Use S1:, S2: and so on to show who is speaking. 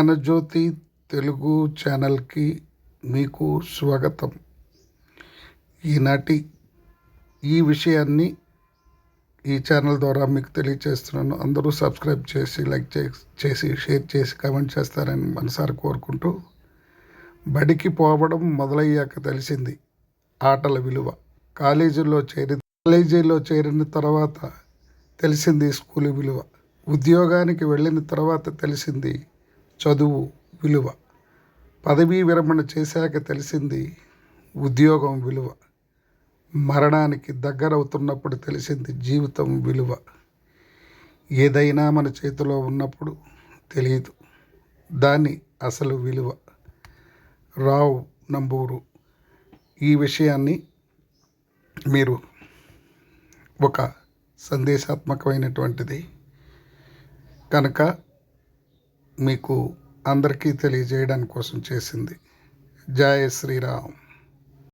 S1: జ్ఞానజ్యోతి తెలుగు ఛానల్కి మీకు స్వాగతం. ఈనాటి ఈ విషయాన్ని ఈ ఛానల్ ద్వారా మీకు తెలియజేస్తున్నాను. అందరూ సబ్స్క్రైబ్ చేసి లైక్ చేసి షేర్ చేసి కామెంట్ చేస్తారని మనసారి కోరుకుంటూ, బడికి పోవడం మొదలయ్యాక తెలిసింది ఆటల విలువ. కాలేజీలో చేరిన తర్వాత తెలిసింది స్కూల్ విలువ. ఉద్యోగానికి వెళ్ళిన తర్వాత తెలిసింది చదువు విలువ. పదవీ విరమణ చేశాక తెలిసింది ఉద్యోగం విలువ. మరణానికి దగ్గరవుతున్నప్పుడు తెలిసింది జీవితం విలువ. ఏదైనా మన చేతిలో ఉన్నప్పుడు తెలియదు దాని అసలు విలువ. రావు నంబూరు. ఈ విషయాన్ని మీరు ఒక సందేశాత్మకమైనటువంటిది కనుక మీకు అందరికీ తెలియజేయడానికి కోసం చేసింది. జై శ్రీరామ్.